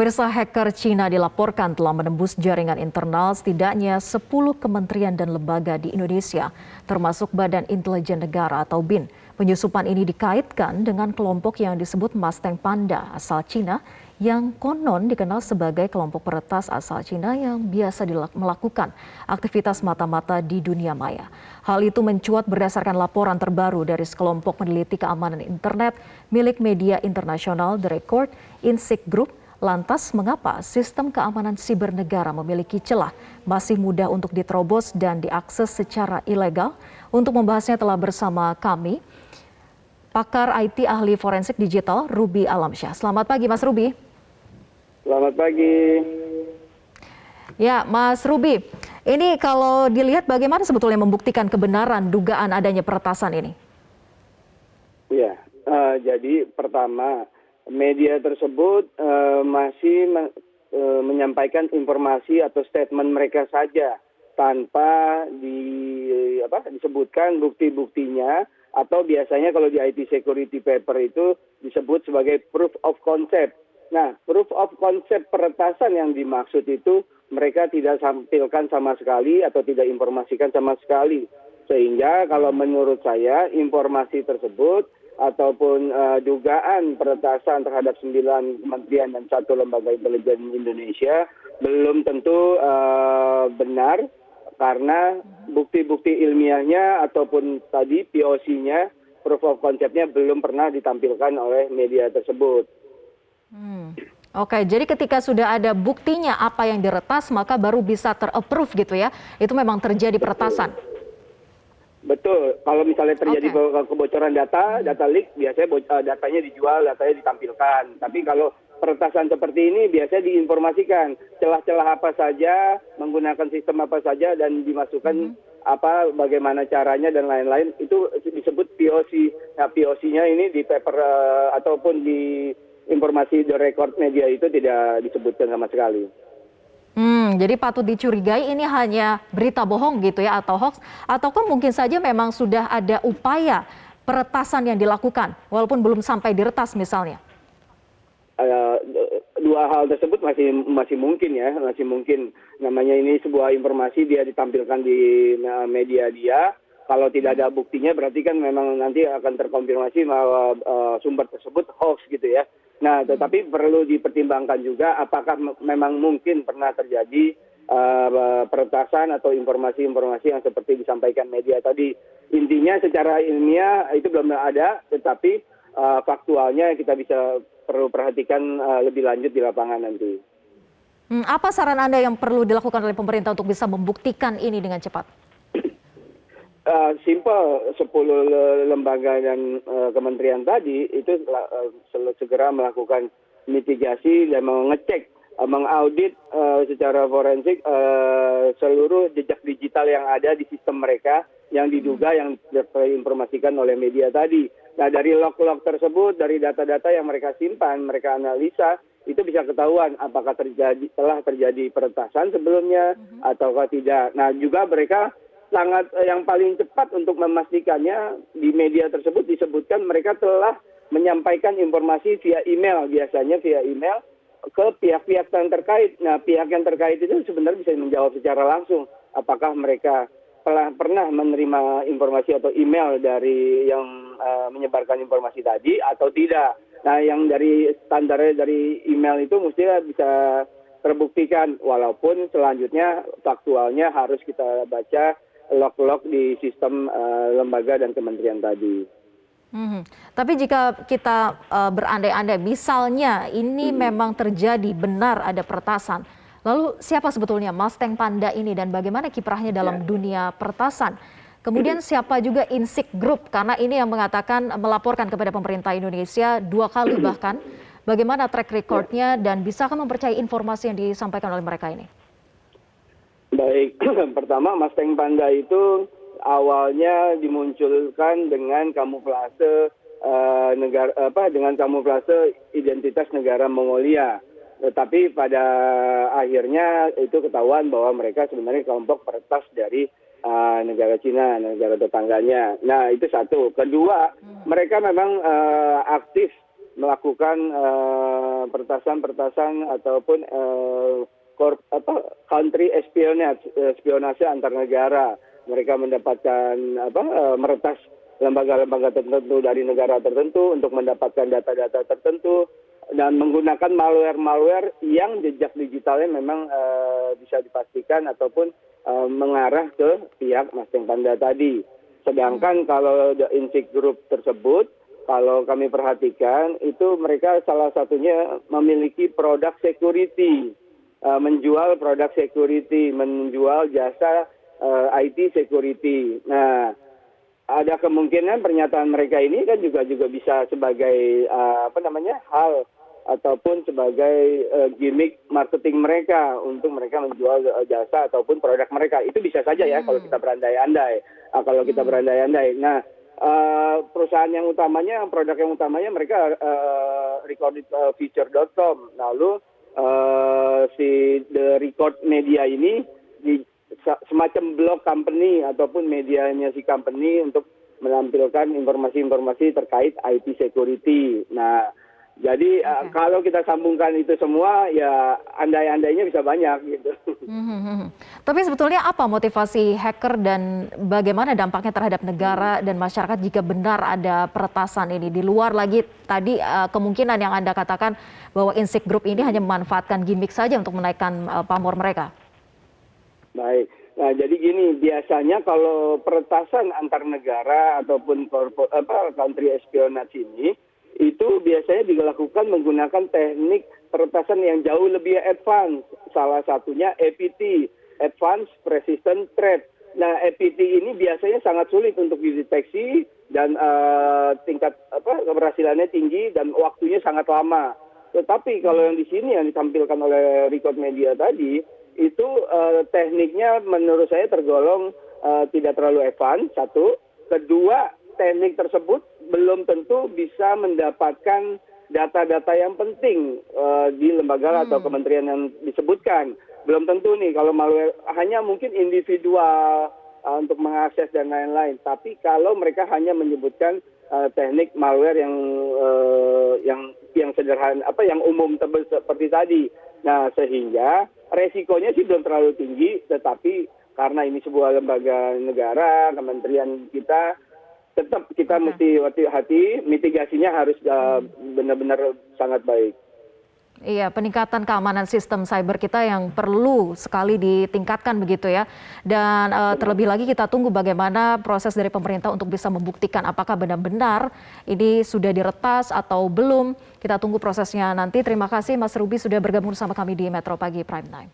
Pemirsa, hacker Cina dilaporkan telah menembus jaringan internal setidaknya 10 kementerian dan lembaga di Indonesia, termasuk Badan Intelijen Negara atau BIN. Penyusupan ini dikaitkan dengan kelompok yang disebut Mustang Panda asal Cina yang konon dikenal sebagai kelompok peretas asal Cina yang biasa melakukan aktivitas mata-mata di dunia maya. Hal itu mencuat berdasarkan laporan terbaru dari sekelompok peneliti keamanan internet milik media internasional The Record Insect Group. Lantas, mengapa sistem keamanan siber negara memiliki celah masih mudah untuk diterobos dan diakses secara ilegal? Untuk membahasnya telah bersama kami pakar IT ahli forensik digital Ruby Alamsyah. Selamat pagi, Mas Ruby. Selamat pagi. Ya, Mas Ruby, ini kalau dilihat bagaimana sebetulnya membuktikan kebenaran dugaan adanya peretasan ini? Ya, jadi pertama, media tersebut masih menyampaikan informasi atau statement mereka saja tanpa disebutkan bukti-buktinya, atau biasanya kalau di IT security paper itu disebut sebagai proof of concept. Nah, proof of concept peretasan yang dimaksud itu mereka tidak tampilkan sama sekali atau tidak informasikan sama sekali. Sehingga kalau menurut saya informasi tersebut ataupun dugaan peretasan terhadap 9 kementerian dan 1 lembaga intelijen Indonesia belum tentu benar, karena bukti-bukti ilmiahnya ataupun tadi POC-nya, proof of concept-nya belum pernah ditampilkan oleh media tersebut. Oke, jadi ketika sudah ada buktinya apa yang diretas, maka baru bisa ter-approve gitu ya? Itu memang terjadi peretasan? Betul, kalau misalnya terjadi kebocoran data leak, biasanya datanya dijual, datanya ditampilkan. Tapi kalau peretasan seperti ini biasanya diinformasikan celah-celah apa saja, menggunakan sistem apa saja, dan dimasukkan bagaimana caranya dan lain-lain. Itu disebut POC. Nah, POC-nya ini di paper ataupun di informasi The Record Media itu tidak disebutkan sama sekali. Jadi patut dicurigai ini hanya berita bohong gitu ya, atau hoax, ataukah mungkin saja memang sudah ada upaya peretasan yang dilakukan walaupun belum sampai diretas misalnya? Dua hal tersebut masih mungkin ya, masih mungkin. Namanya ini sebuah informasi, dia ditampilkan di media dia. Kalau tidak ada buktinya berarti kan memang nanti akan terkonfirmasi bahwa sumber tersebut hoax gitu ya. Nah, tetapi perlu dipertimbangkan juga apakah memang mungkin pernah terjadi peretasan atau informasi-informasi yang seperti disampaikan media tadi. Intinya secara ilmiah itu belum ada, tetapi faktualnya kita perlu perhatikan lebih lanjut di lapangan nanti. Apa saran Anda yang perlu dilakukan oleh pemerintah untuk bisa membuktikan ini dengan cepat? Simpel, 10 lembaga dan kementerian tadi itu segera melakukan mitigasi dan mengecek, mengaudit secara forensik seluruh jejak digital yang ada di sistem mereka yang diduga yang diinformasikan oleh media tadi. Nah, dari log-log tersebut, dari data-data yang mereka simpan, mereka analisa, itu bisa ketahuan apakah telah terjadi peretasan sebelumnya ataukah tidak. Nah, juga mereka sangat yang paling cepat untuk memastikannya, di media tersebut disebutkan mereka telah menyampaikan informasi via email, biasanya via email ke pihak-pihak yang terkait. Nah, pihak yang terkait itu sebenarnya bisa menjawab secara langsung apakah mereka pernah menerima informasi atau email dari yang menyebarkan informasi tadi atau tidak. Nah, yang dari standarnya dari email itu mestinya bisa terbuktikan, walaupun selanjutnya faktualnya harus kita baca log-log di sistem lembaga dan kementerian tadi. Tapi jika kita berandai-andai, misalnya ini memang terjadi, benar ada peretasan, lalu siapa sebetulnya Mustang Panda ini dan bagaimana kiprahnya dalam dunia peretasan? Kemudian siapa juga Insect Group, karena ini yang mengatakan melaporkan kepada pemerintah Indonesia 2 kali bahkan. Bagaimana track recordnya dan bisakah mempercayai informasi yang disampaikan oleh mereka ini? Baik, pertama Mustang Panda itu awalnya dimunculkan dengan kamuflase dengan kamuflase identitas negara Mongolia. Tetapi pada akhirnya itu ketahuan bahwa mereka sebenarnya kelompok peretas dari negara Cina, negara tetangganya. Nah, itu satu. Kedua, mereka memang aktif melakukan pertasan ataupun country espionase antar negara. Mereka mendapatkan meretas lembaga-lembaga tertentu dari negara tertentu untuk mendapatkan data-data tertentu dan menggunakan malware-malware yang jejak digitalnya memang bisa dipastikan ataupun mengarah ke pihak Mas Teng Panda tadi. Sedangkan kalau The Insect Group tersebut, kalau kami perhatikan, itu mereka salah satunya memiliki produk security, menjual produk security, menjual jasa IT security. Nah, ada kemungkinan pernyataan mereka ini kan juga bisa sebagai hal ataupun sebagai gimmick marketing mereka untuk mereka menjual jasa ataupun produk mereka. Itu bisa saja ya kalau kita berandai-andai. Nah, perusahaan yang utamanya, produk yang utamanya mereka recordedfuture.com. Lalu si The Record Media ini semacam blog company ataupun medianya si company untuk menampilkan informasi-informasi terkait IT security. Nah, jadi kalau kita sambungkan itu semua, ya andai-andainya bisa banyak gitu. Tapi sebetulnya apa motivasi hacker dan bagaimana dampaknya terhadap negara dan masyarakat jika benar ada peretasan ini? Di luar lagi tadi kemungkinan yang Anda katakan bahwa Insect Group ini hanya memanfaatkan gimmick saja untuk menaikkan pamor mereka. Baik. Nah, jadi gini, biasanya kalau peretasan antar negara ataupun country espionage ini, itu biasanya dilakukan menggunakan teknik peretasan yang jauh lebih advance. Salah satunya APT, Advanced Persistent Threat. Nah, APT ini biasanya sangat sulit untuk dideteksi dan tingkat keberhasilannya tinggi dan waktunya sangat lama. Tetapi kalau yang di sini yang ditampilkan oleh Record Media tadi, itu tekniknya menurut saya tergolong tidak terlalu advance, satu. Kedua, teknik tersebut belum tentu bisa mendapatkan data-data yang penting di lembaga atau kementerian yang disebutkan. Belum tentu nih, kalau malware hanya mungkin individual untuk mengakses dan lain-lain. Tapi kalau mereka hanya menyebutkan teknik malware yang sederhana, yang umum seperti tadi. Nah, sehingga resikonya sih belum terlalu tinggi, tetapi karena ini sebuah lembaga negara, kementerian kita, tetap kita mesti hati-hati, mitigasinya harus benar-benar sangat baik. Iya, peningkatan keamanan sistem cyber kita yang perlu sekali ditingkatkan begitu ya. Dan terlebih lagi kita tunggu bagaimana proses dari pemerintah untuk bisa membuktikan apakah benar-benar ini sudah diretas atau belum. Kita tunggu prosesnya nanti. Terima kasih Mas Ruby sudah bergabung bersama kami di Metro Pagi Prime Time.